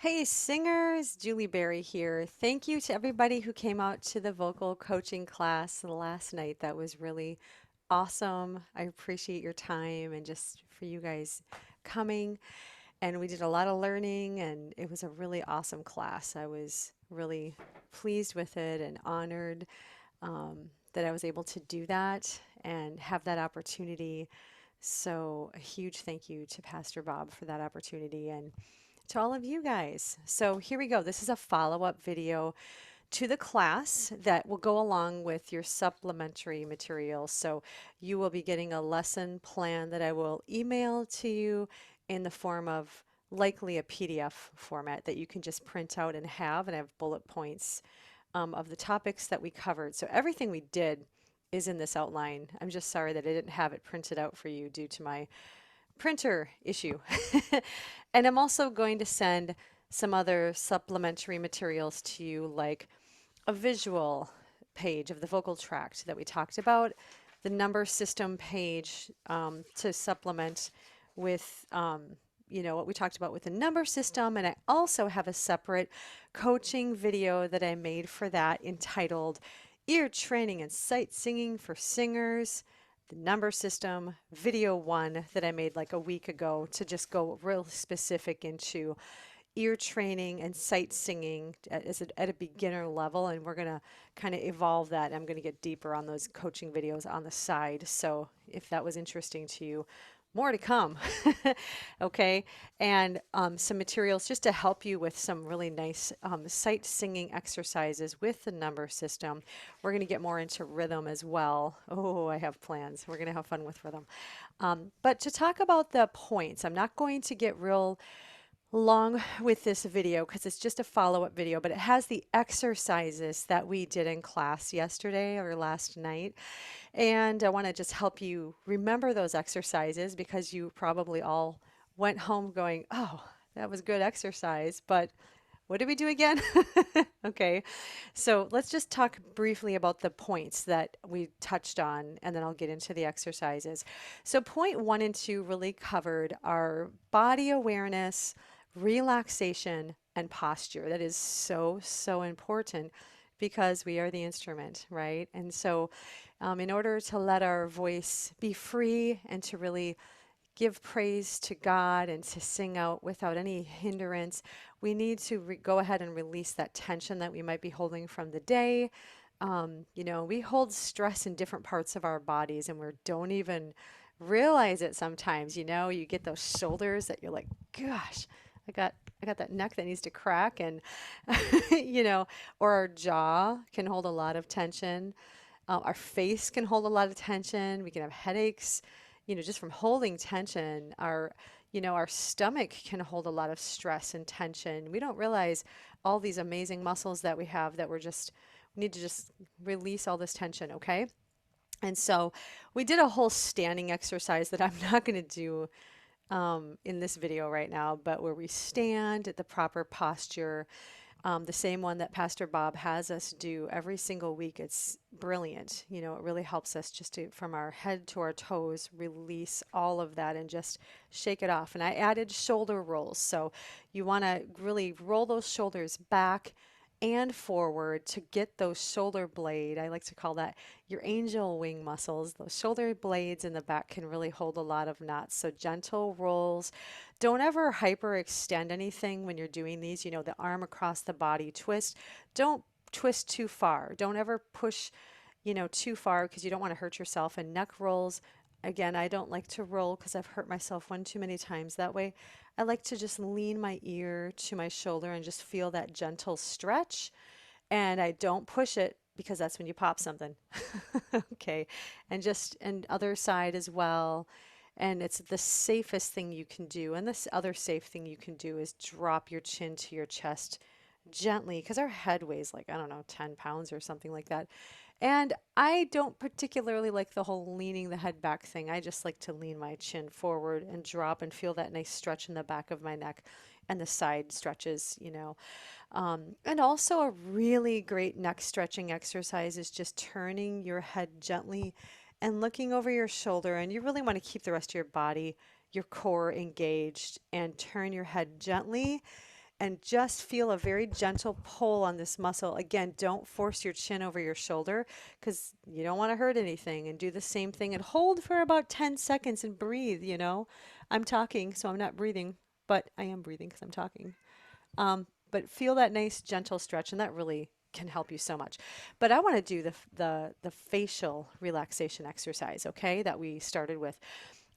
Hey singers, Julie Berry here. Thank you to everybody who came out to the vocal coaching class last night. That was really awesome. I appreciate your time and just for you guys coming. And we did a lot of learning and it was a really awesome class. I was really pleased with it and honored that I was able to do that and have that opportunity. So, a huge thank you to Pastor Bob for that opportunity and to all of you guys. So, here we go. This is a follow up video to the class that will go along with your supplementary materials. So, you will be getting a lesson plan that I will email to you in the form of likely a PDF format that you can just print out and have bullet points of the topics that we covered. So everything we did is in this outline. I'm just sorry that I didn't have it printed out for you due to my printer issue. And I'm also going to send some other supplementary materials to you, like a visual page of the vocal tract that we talked about, the number system page to supplement with what we talked about with the number system. And I also have a separate coaching video that I made for that entitled Ear Training and Sight Singing for Singers, the number system, video one that I made like a week ago to just go real specific into ear training and sight singing at a beginner level. And we're going to kind of evolve that. I'm going to get deeper on those coaching videos on the side. So if that was interesting to you, more to come. Okay. And some materials just to help you with some really nice sight singing exercises with the number system. We're going to get more into rhythm as well. Oh, I have plans. We're going to have fun with rhythm. But to talk about the points, I'm not going to get real long with this video because it's just a follow-up video, but it has the exercises that we did in class yesterday or last night. And I want to just help you remember those exercises because you probably all went home going, oh, that was good exercise, but what did we do again? Okay, so let's just talk briefly about the points that we touched on, and then I'll get into the exercises. So, point one and two really covered our body awareness, relaxation, and posture. That is so, so important because we are the instrument, right? And so, in order to let our voice be free and to really give praise to God and to sing out without any hindrance, we need to go ahead and release that tension that we might be holding from the day. We hold stress in different parts of our bodies and we don't even realize it sometimes. You get those shoulders that you're like, gosh, I got that neck that needs to crack and or our jaw can hold a lot of tension. Our face can hold a lot of tension. We can have headaches, just from holding tension. Our stomach can hold a lot of stress and tension. We don't realize all these amazing muscles that we have that we need to just release all this tension, okay? And so we did a whole standing exercise that I'm not going to do in this video right now, but where we stand at the proper posture, the same one that Pastor Bob has us do every single week. It's brilliant. It really helps us just to, from our head to our toes, release all of that and just shake it off. And I added shoulder rolls. So you want to really roll those shoulders back and forward to get those shoulder blade. I like to call that your angel wing muscles. Those shoulder blades in the back can really hold a lot of knots. So gentle rolls. Don't ever hyperextend anything when you're doing these. The arm across the body twist. Don't twist too far. Don't ever push, too far because you don't want to hurt yourself. And neck rolls, again, I don't like to roll because I've hurt myself one too many times that way. I like to just lean my ear to my shoulder and just feel that gentle stretch. And I don't push it because that's when you pop something. Okay. And other side as well. And it's the safest thing you can do. And this other safe thing you can do is drop your chin to your chest gently because our head weighs like, I don't know, 10 pounds or something like that. And I don't particularly like the whole leaning the head back thing. I just like to lean my chin forward and drop and feel that nice stretch in the back of my neck and the side stretches. And also, a really great neck stretching exercise is just turning your head gently and looking over your shoulder. And you really want to keep the rest of your body, your core engaged, and turn your head gently and just feel a very gentle pull on this muscle. Again, don't force your chin over your shoulder because you don't want to hurt anything. And do the same thing and hold for about 10 seconds and breathe, you know. I'm talking, so I'm not breathing, but I am breathing because I'm talking. But feel that nice gentle stretch, and that really can help you so much. But I want to do the facial relaxation exercise, okay, that we started with.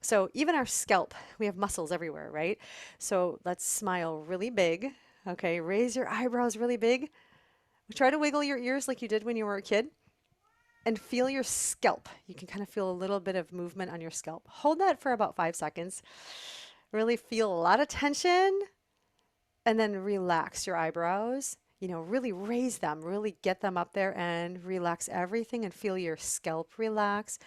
So even our scalp, we have muscles everywhere, right? So let's smile really big. Okay, raise your eyebrows really big. Try to wiggle your ears like you did when you were a kid and feel your scalp. You can kind of feel a little bit of movement on your scalp. Hold that for about 5 seconds. Really feel a lot of tension and then relax your eyebrows. You know, really raise them, really get them up there and relax everything and feel your scalp relax.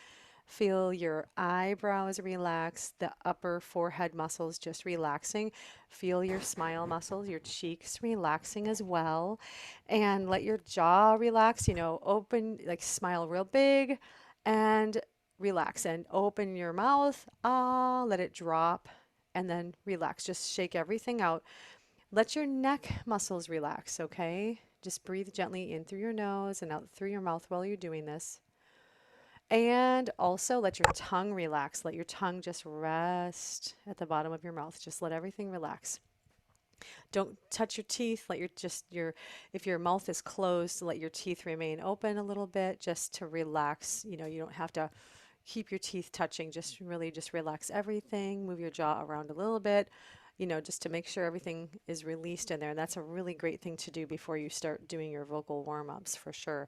Feel your eyebrows relax, the upper forehead muscles just relaxing. Feel your smile muscles, your cheeks relaxing as well. And let your jaw relax, you know, open, like smile real big and relax and open your mouth. Ah, let it drop and then relax. Just shake everything out. Let your neck muscles relax, okay? Just breathe gently in through your nose and out through your mouth while you're doing this. And also let your tongue relax. Let your tongue just rest at the bottom of your mouth. Just let everything relax. Don't touch your teeth. Let if your mouth is closed, let your teeth remain open a little bit just to relax. You know, you don't have to keep your teeth touching. Just really just relax everything. Move your jaw around a little bit, you know, just to make sure everything is released in there. And that's a really great thing to do before you start doing your vocal warm-ups for sure.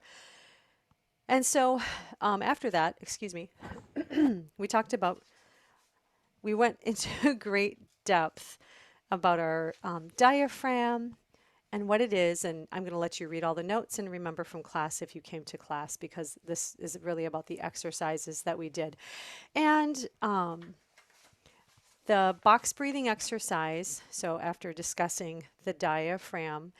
And so after that, excuse me, we talked about, we went into great depth about our diaphragm and what it is. And I'm going to let you read all the notes and remember from class if you came to class, because this is really about the exercises that we did. And the box breathing exercise, so after discussing the diaphragm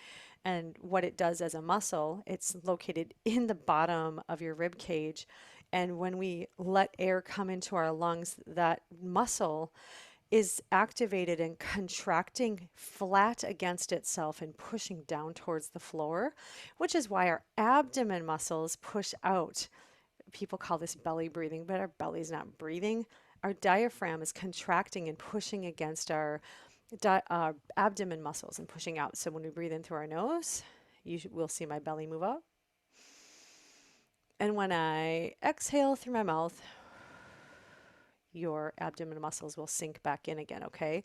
and what it does as a muscle, it's located in the bottom of your rib cage. And when we let air come into our lungs, that muscle is activated and contracting flat against itself and pushing down towards the floor, which is why our abdomen muscles push out. People call this belly breathing, but our belly's not breathing. Our diaphragm is contracting and pushing against our abdomen muscles and pushing out. So when we breathe in through our nose, will see my belly move up. And when I exhale through my mouth, your abdomen muscles will sink back in again, okay?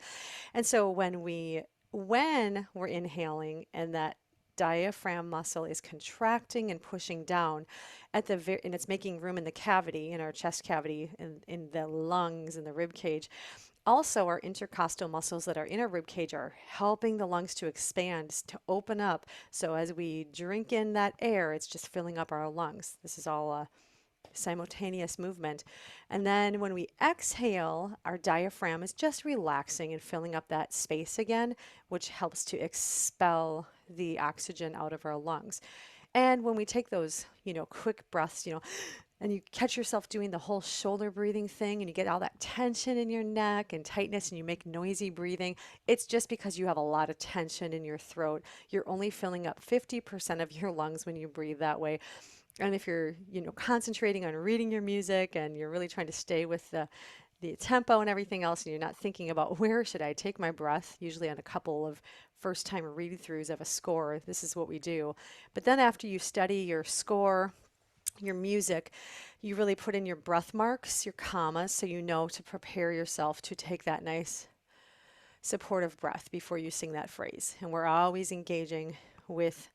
And so when we're inhaling and that diaphragm muscle is contracting and pushing down and it's making room in the cavity, in our chest cavity, in the lungs and the rib cage. Also, our intercostal muscles that are in our rib cage are helping the lungs to expand, to open up. So as we drink in that air, it's just filling up our lungs. This is all a simultaneous movement. And then when we exhale, our diaphragm is just relaxing and filling up that space again, which helps to expel the oxygen out of our lungs. And when we take those, you know, quick breaths, you know, and you catch yourself doing the whole shoulder breathing thing and you get all that tension in your neck and tightness and you make noisy breathing, it's just because you have a lot of tension in your throat. You're only filling up 50% of your lungs when you breathe that way. And if you're, you know, concentrating on reading your music and you're really trying to stay with the tempo and everything else, and you're not thinking about where should I take my breath, usually on a couple of first time read-throughs of a score, this is what we do. But then after you study your score, your music, you really put in your breath marks, your commas, so you know to prepare yourself to take that nice supportive breath before you sing that phrase. And we're always engaging with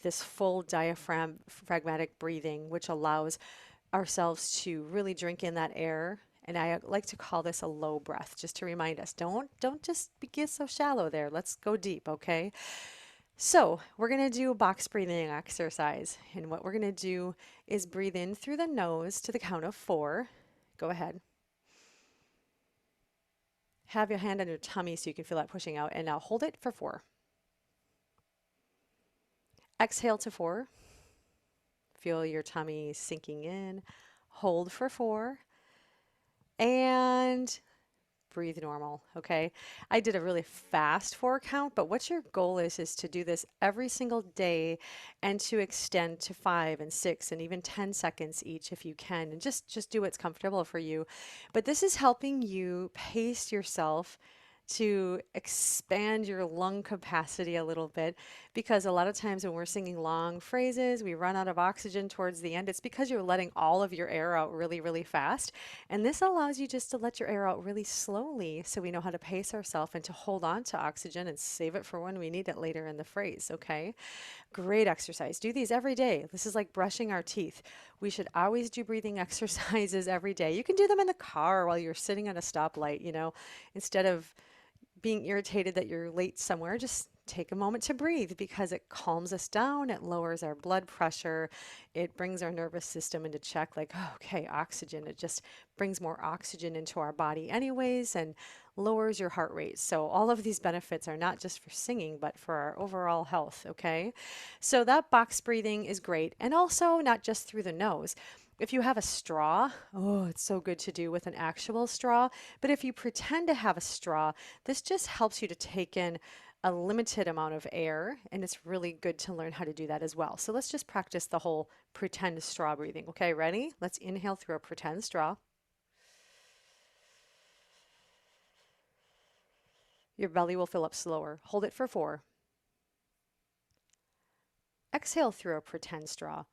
this full diaphragmatic breathing, which allows ourselves to really drink in that air. And I like to call this a low breath, just to remind us, don't just get so shallow there. Let's go deep, okay? So we're going to do a box breathing exercise. And what we're going to do is breathe in through the nose to the count of 4. Go ahead. Have your hand on your tummy so you can feel that pushing out. And now hold it for 4. Exhale to 4. Feel your tummy sinking in. Hold for 4. And breathe normal, okay? I did a really fast 4 count, but what your goal is to do this every single day and to extend to 5 and 6 and even 10 seconds each if you can, and just do what's comfortable for you. But this is helping you pace yourself to expand your lung capacity a little bit, because a lot of times when we're singing long phrases, we run out of oxygen towards the end. It's because you're letting all of your air out really, really fast. And this allows you just to let your air out really slowly so we know how to pace ourselves and to hold on to oxygen and save it for when we need it later in the phrase, okay? Great exercise. Do these every day. This is like brushing our teeth. We should always do breathing exercises every day. You can do them in the car while you're sitting at a stoplight, instead of being irritated that you're late somewhere, just take a moment to breathe because it calms us down, it lowers our blood pressure, it brings our nervous system into check, like, oh, okay, oxygen. It just brings more oxygen into our body, anyways, and lowers your heart rate. So, all of these benefits are not just for singing, but for our overall health, okay? So, that box breathing is great, and also not just through the nose. If you have a straw, oh, it's so good to do with an actual straw. But if you pretend to have a straw, this just helps you to take in a limited amount of air, and it's really good to learn how to do that as well. So let's just practice the whole pretend straw breathing. Okay, ready? Let's inhale through a pretend straw. Your belly will fill up slower. Hold it for 4. Exhale through a pretend straw.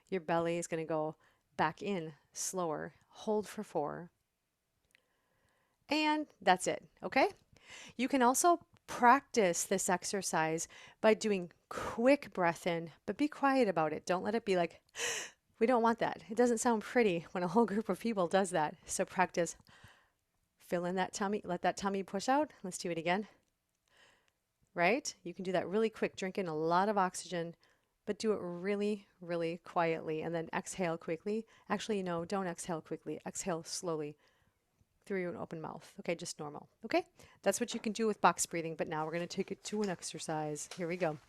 Your belly is going to go back in slower. Hold for 4. And that's it, okay? You can also practice this exercise by doing quick breath in, but be quiet about it. Don't let it be like, we don't want that. It doesn't sound pretty when a whole group of people does that. So practice, fill in that tummy, let that tummy push out. Let's do it again, right? You can do that really quick, drink in a lot of oxygen, but do it really, really quietly, and then exhale quickly. Actually, no, don't exhale quickly. Exhale slowly through an open mouth. Okay, just normal. Okay, that's what you can do with box breathing, but now we're going to take it to an exercise. Here we go.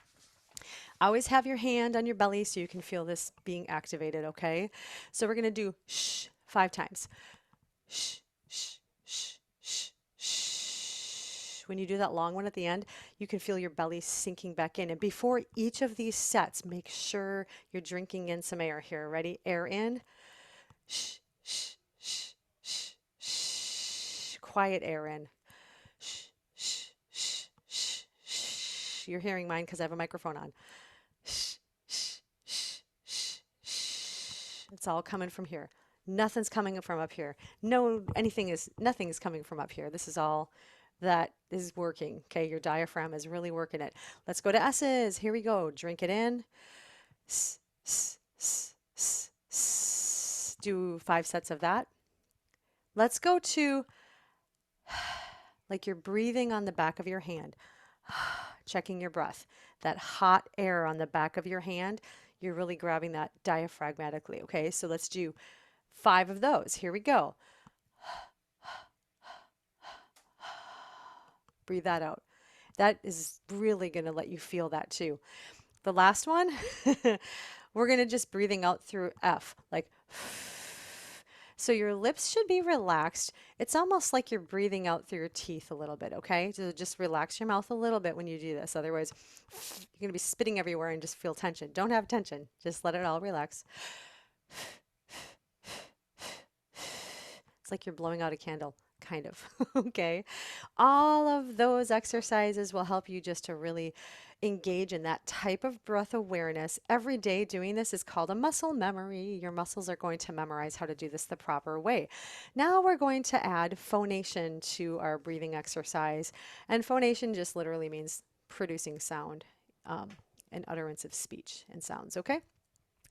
Always have your hand on your belly so you can feel this being activated, okay? So we're going to do shh 5 times. Shh, shh, shh, shh, shh. When you do that long one at the end, you can feel your belly sinking back in. And before each of these sets, make sure you're drinking in some air here. Ready? Air in. Shh, shh, shh, shh, shh. Quiet air in. Shh, shh, shh, shh, shh. You're hearing mine because I have a microphone on. Shh, shh, shh, shh, shh. It's all coming from here. Nothing's coming from up here. Nothing is coming from up here. This is all that is working. Okay, your diaphragm is really working it. Let's go to S's. Here we go. Drink it in. S, s, s, s, s. Do 5 sets of that. Let's go to like you're breathing on the back of your hand, checking your breath. That hot air on the back of your hand, you're really grabbing that diaphragmatically. Okay, so let's do 5 of those. Here we go. Breathe that out. That is really going to let you feel that too. The last one, we're going to just breathing out through F, like so your lips should be relaxed. It's almost like you're breathing out through your teeth a little bit, okay? So just relax your mouth a little bit when you do this. Otherwise, you're going to be spitting everywhere and just feel tension. Don't have tension. Just let it all relax. It's like you're blowing out a candle, kind of, okay? All of those exercises will help you just to really engage in that type of breath awareness. Every day doing this is called a muscle memory. Your muscles are going to memorize how to do this the proper way. Now we're going to add phonation to our breathing exercise. And phonation just literally means producing sound and utterance of speech and sounds, okay?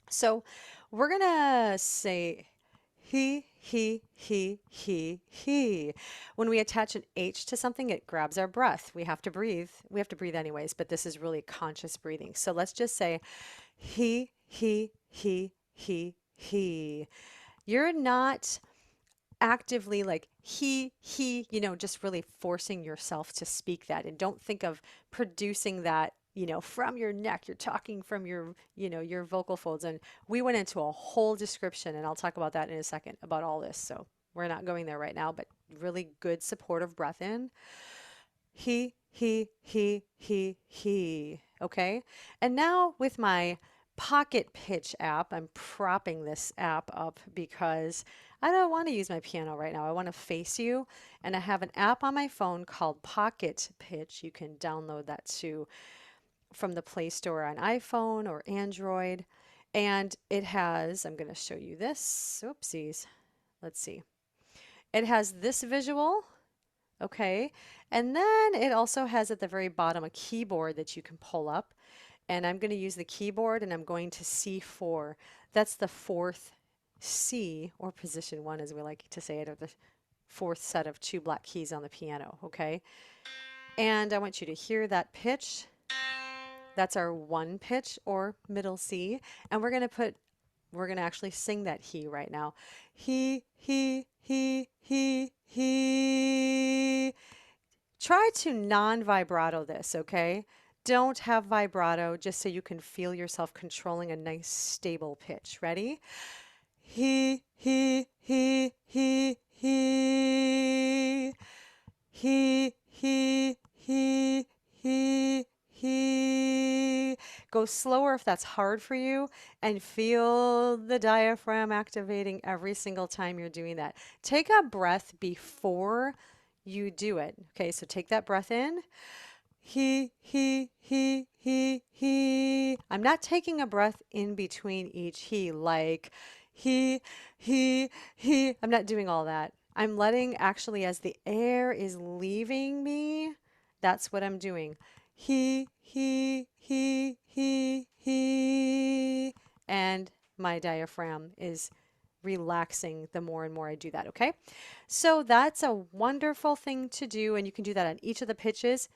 So we're going to say he. When we attach an H to something, it grabs our breath. We have to breathe. We have to breathe anyways, but this is really conscious breathing. So let's just say he. You're not actively like just really forcing yourself to speak that. And don't think of producing that from your neck. You're talking from your vocal folds. And we went into a whole description, and I'll talk about that in a second about all this. So we're not going there right now, but really good supportive breath in. He. Okay. And now with my pocket pitch app, I'm propping this app up because I don't want to use my piano right now. I want to face you. And I have an app on my phone called Pocket Pitch. You can download that too from the Play Store on iPhone or Android. And it has, I'm going to show you this. Oopsies. Let's see. It has this visual. Okay. And then it also has at the very bottom a keyboard that you can pull up. And I'm going to use the keyboard and I'm going to C4. That's the fourth C, or position one as we like to say it, or the fourth set of two black keys on the piano. Okay. And I want you to hear that pitch. That's our one pitch or middle C. And we're going to actually sing that he right now. He. Try to non-vibrato this, okay? Don't have vibrato, just so you can feel yourself controlling a nice stable pitch. Ready? He. He. Go slower if that's hard for you, and feel the diaphragm activating every single time you're doing that. Take a breath before you do it. Okay, so take that breath in. He. I'm not taking a breath in between each he, like he, he. I'm not doing all that. I'm letting actually, as the air is leaving me, that's what I'm doing. He. And my diaphragm is relaxing the more and more I do that, okay? So that's a wonderful thing to do, and you can do that on each of the pitches.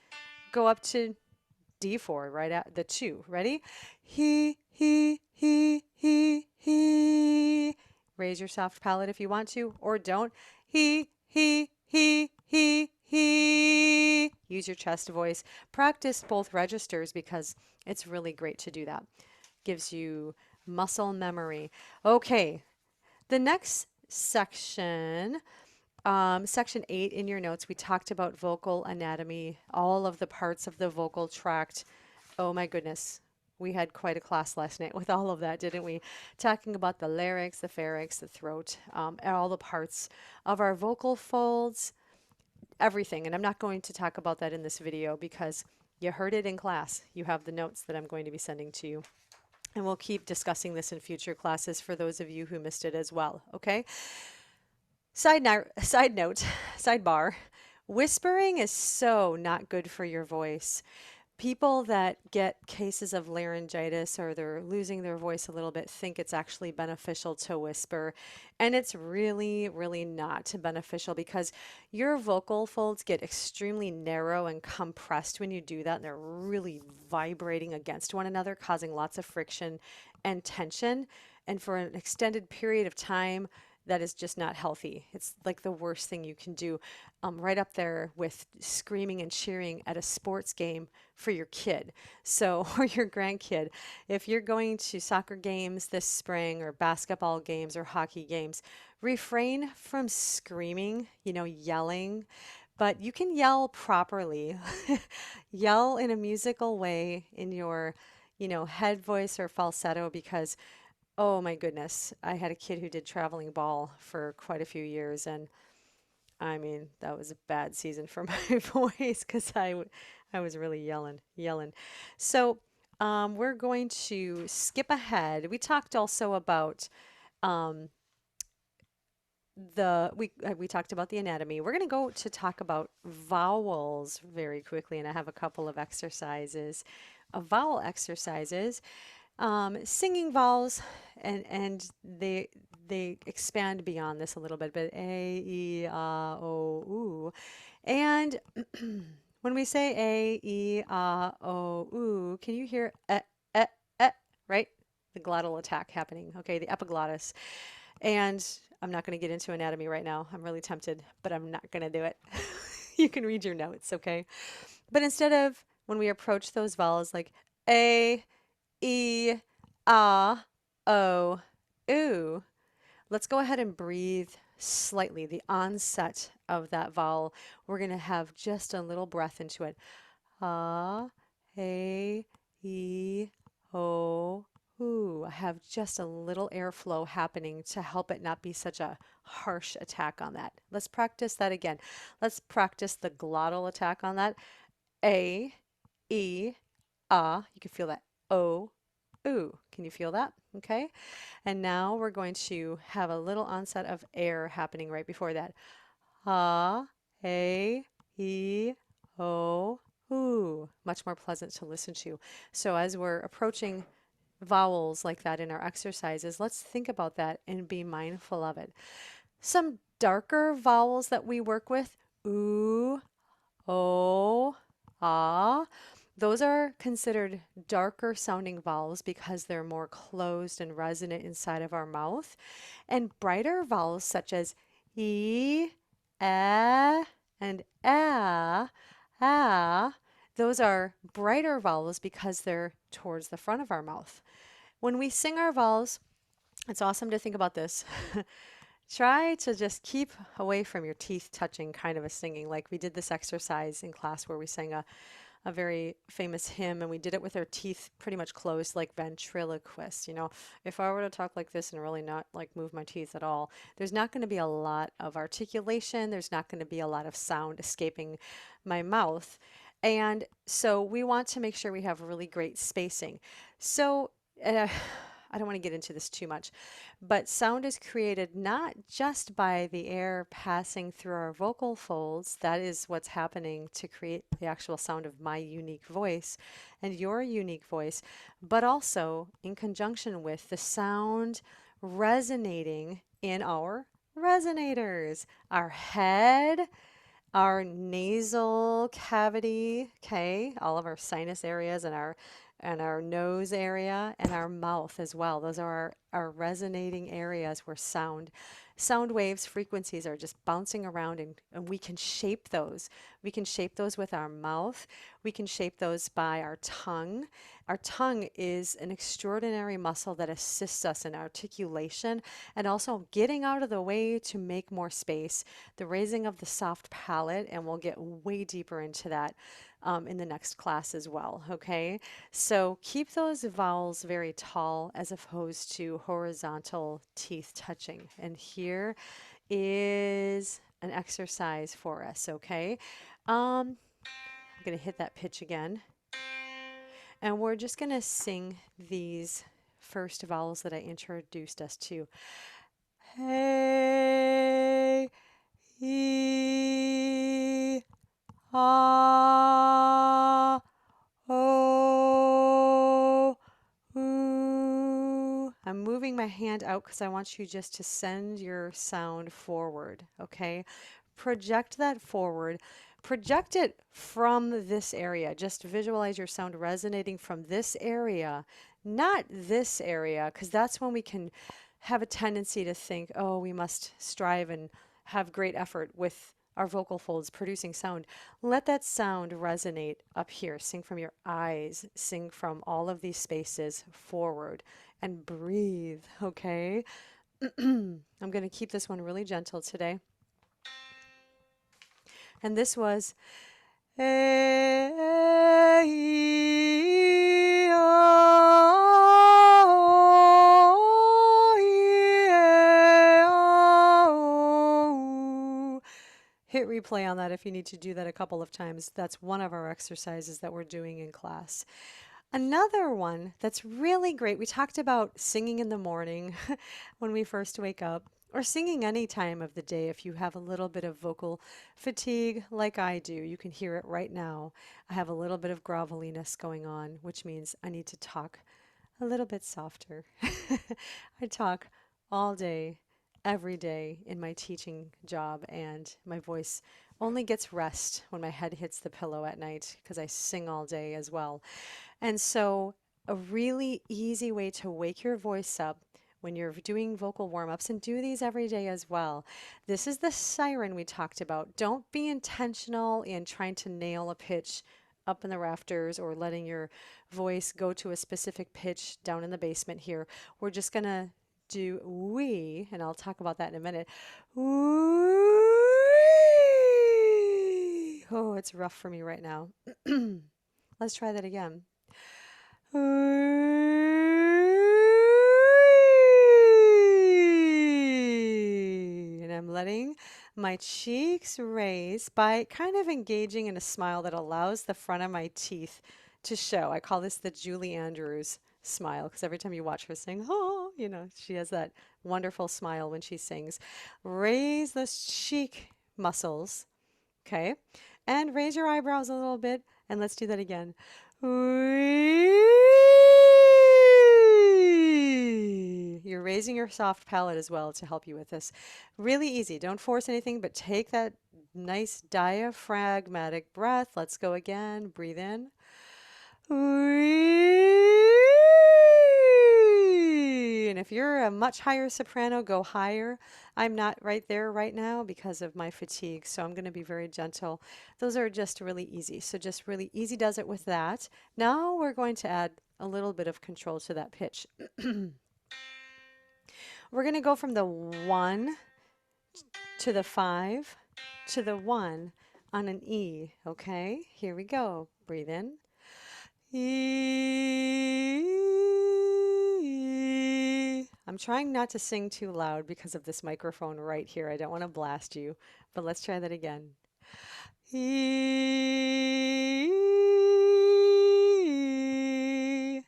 Go up to D4, right at the 2. Ready? He. Raise your soft palate if you want to, or don't. He. Use your chest voice. Practice both registers because it's really great to do that. Gives you muscle memory. Okay, the next section, section 8 in your notes, we talked about vocal anatomy, all of the parts of the vocal tract. Oh my goodness. We had quite a class last night with all of that, didn't we? Talking about the larynx, the pharynx, the throat, and all the parts of our vocal folds, everything. And I'm not going to talk about that in this video because you heard it in class. You have the notes that I'm going to be sending to you. And we'll keep discussing this in future classes for those of you who missed it as well, okay? Sidebar, whispering is so not good for your voice. People that get cases of laryngitis or they're losing their voice a little bit think it's actually beneficial to whisper. And it's really, really not beneficial because your vocal folds get extremely narrow and compressed when you do that. And they're really vibrating against one another, causing lots of friction and tension. And for an extended period of time, that is just not healthy. It's like the worst thing you can do, right up there with screaming and cheering at a sports game for your kid, so or your grandkid. If you're going to soccer games this spring or basketball games or hockey games, refrain from screaming, yelling, but you can yell properly. Yell in a musical way in your, head voice or falsetto because oh my goodness. I had a kid who did traveling ball for quite a few years, and I mean, that was a bad season for my voice because I was really yelling. So we're going to skip ahead. We talked also about um, we talked about the anatomy. We're going to go to talk about vowels very quickly, and I have a couple of exercises, vowel exercises, singing vowels, and they expand beyond this a little bit, but a, e, o, u, and when we say a, e, o, u, can you hear eh, right? The glottal attack happening. Okay, the epiglottis. And I'm not going to get into anatomy right now. I'm really tempted, but I'm not going to do it. You can read your notes, okay? But instead of when we approach those vowels like A, E, Ah, O, oo. Let's go ahead and breathe slightly, the onset of that vowel. We're going to have just a little breath into it. Ah, A, E, O, ooh. I have just a little airflow happening to help it not be such a harsh attack on that. Let's practice that again. Let's practice the glottal attack on that. A, E, ah. You can feel that. O, ooh. Can you feel that? Okay. And now we're going to have a little onset of air happening right before that. Ah, A, E, O, ooh. Much more pleasant to listen to. So as we're approaching vowels like that in our exercises, let's think about that and be mindful of it. Some darker vowels that we work with, ooh, O, ah. Those are considered darker sounding vowels because they're more closed and resonant inside of our mouth. And brighter vowels such as E, and those are brighter vowels because they're towards the front of our mouth. When we sing our vowels, it's awesome to think about this. Try to just keep away from your teeth touching kind of a singing. Like we did this exercise in class where we sang a very famous hymn and we did it with our teeth pretty much closed like ventriloquists. You know, if I were to talk like this and really not like move my teeth at all, there's not going to be a lot of articulation. There's not going to be a lot of sound escaping my mouth. And so we want to make sure we have really great spacing. So, uh, I don't want to get into this too much, but sound is created not just by the air passing through our vocal folds. That is what's happening to create the actual sound of my unique voice and your unique voice, but also in conjunction with the sound resonating in our resonators, our head, our nasal cavity, okay, all of our sinus areas and our nose area and our mouth as well. Those are our resonating areas where sound waves, frequencies are just bouncing around and we can shape those. We can shape those with our mouth. We can shape those by our tongue. Our tongue is an extraordinary muscle that assists us in articulation and also getting out of the way to make more space, the raising of the soft palate, and we'll get way deeper into that in the next class as well. Okay, so keep those vowels very tall as opposed to horizontal teeth touching. And here is an exercise for us. Okay, I'm going to hit that pitch again. And we're just going to sing these first vowels that I introduced us to. Hey, E, ah, oh, ooh. I'm moving my hand out because I want you just to send your sound forward, okay? Project that forward. Project it from this area. Just visualize your sound resonating from this area, not this area, because that's when we can have a tendency to think, oh, we must strive and have great effort with our vocal folds producing sound. Let that sound resonate up here. Sing from your eyes, sing from all of these spaces forward and breathe, okay? I'm going to keep this one really gentle today. And this was A, E, O, E, A, O. Hit replay on that if you need to do that a couple of times. That's one of our exercises that we're doing in class. Another one that's really great, we talked about singing in the morning when we first wake up, or singing any time of the day if you have a little bit of vocal fatigue like I do. You can hear it right now. I have a little bit of groveliness going on, which means I need to talk a little bit softer. I talk all day, every day in my teaching job, and my voice only gets rest when my head hits the pillow at night because I sing all day as well. And so, a really easy way to wake your voice up when you're doing vocal warm ups, and do these every day as well. This is the siren we talked about. Don't be intentional in trying to nail a pitch up in the rafters or letting your voice go to a specific pitch down in the basement here. We're just going to do wee, and I'll talk about that in a minute. Wee. Oh, it's rough for me right now. Let's try that again. And I'm letting my cheeks raise by kind of engaging in a smile that allows the front of my teeth to show. I call this the Julie Andrews smile because every time you watch her sing, oh, you know, she has that wonderful smile when she sings. Raise those cheek muscles, okay? And raise your eyebrows a little bit, and let's do that again. You're raising your soft palate as well to help you with this. Really easy. Don't force anything, but take that nice diaphragmatic breath. Let's go again. Breathe in. And if you're a much higher soprano, go higher. I'm not right there right now because of my fatigue, so I'm going to be very gentle. Those are just really easy. So just really easy does it with that. Now we're going to add a little bit of control to that pitch. We're going to go from the 1 to the 5 to the 1 on an E, okay? Here we go. Breathe in. E. I'm trying not to sing too loud because of this microphone right here. I don't want to blast you, but let's try that again. E.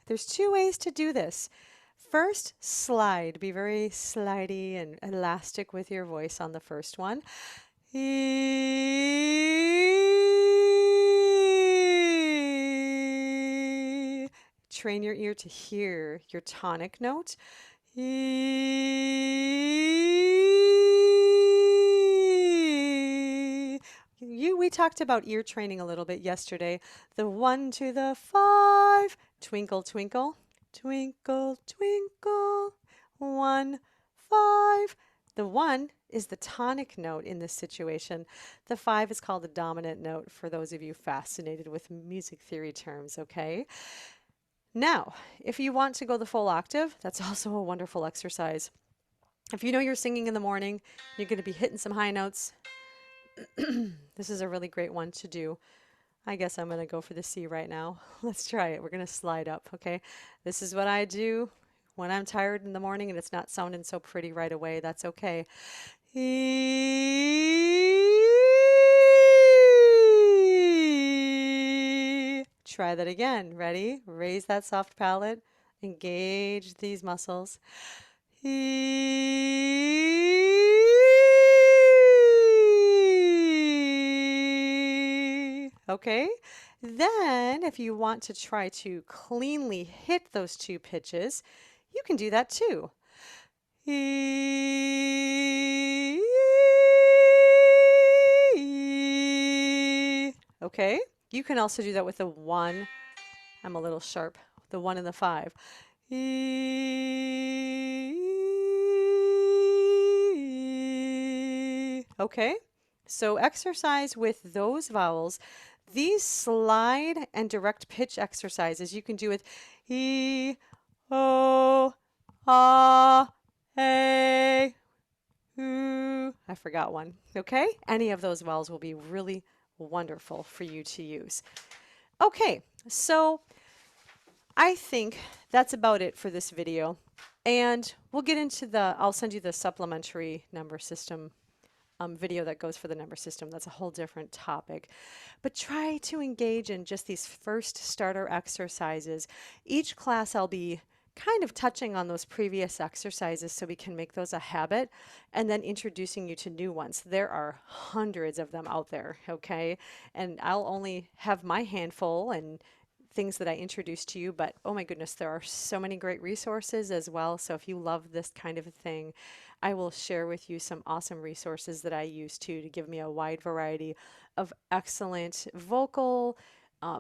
There's two ways to do this. First, slide. Be very slidey and elastic with your voice on the first one. E. Train your ear to hear your tonic note. E. We talked about ear training a little bit yesterday. The 1 to the 5. Twinkle, twinkle. Twinkle, twinkle. 1, 5. The 1 is the tonic note in this situation. The 5 is called the dominant note for those of you fascinated with music theory terms, okay? Now, if you want to go the full octave, that's also a wonderful exercise. If you know you're singing in the morning, you're going to be hitting some high notes. This is a really great one to do. I guess I'm going to go for the C right now. Let's try it. We're going to slide up, okay? This is what I do when I'm tired in the morning and it's not sounding so pretty right away. That's okay. E. Try that again. Ready? Raise that soft palate. Engage these muscles. E. Okay. Then, if you want to try to cleanly hit those two pitches, you can do that too. E. Okay. You can also do that with the 1. I'm a little sharp. The 1 and the 5. E. Okay. So exercise with those vowels. These slide and direct pitch exercises you can do with E, O, A, A, U. I forgot one. Okay? Any of those vowels will be really wonderful for you to use. Okay, so I think that's about it for this video. And we'll get into I'll send you the supplementary number system video that goes for the number system. That's a whole different topic. But try to engage in just these first starter exercises. Each class I'll be kind of touching on those previous exercises so we can make those a habit and then introducing you to new ones. There are hundreds of them out there, okay? And I'll only have my handful and things that I introduced to you, but oh my goodness, there are so many great resources as well. So if you love this kind of a thing, I will share with you some awesome resources that I use too to give me a wide variety of excellent vocal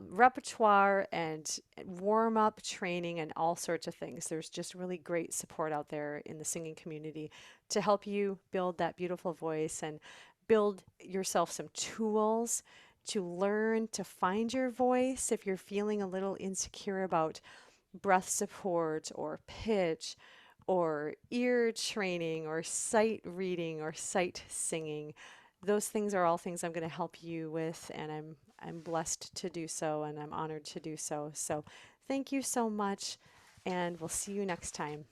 repertoire and warm-up training and all sorts of things. There's just really great support out there in the singing community to help you build that beautiful voice and build yourself some tools to learn to find your voice if you're feeling a little insecure about breath support or pitch or ear training or sight reading or sight singing. Those things are all things I'm going to help you with, and I'm blessed to do so, and I'm honored to do so. So thank you so much, and we'll see you next time.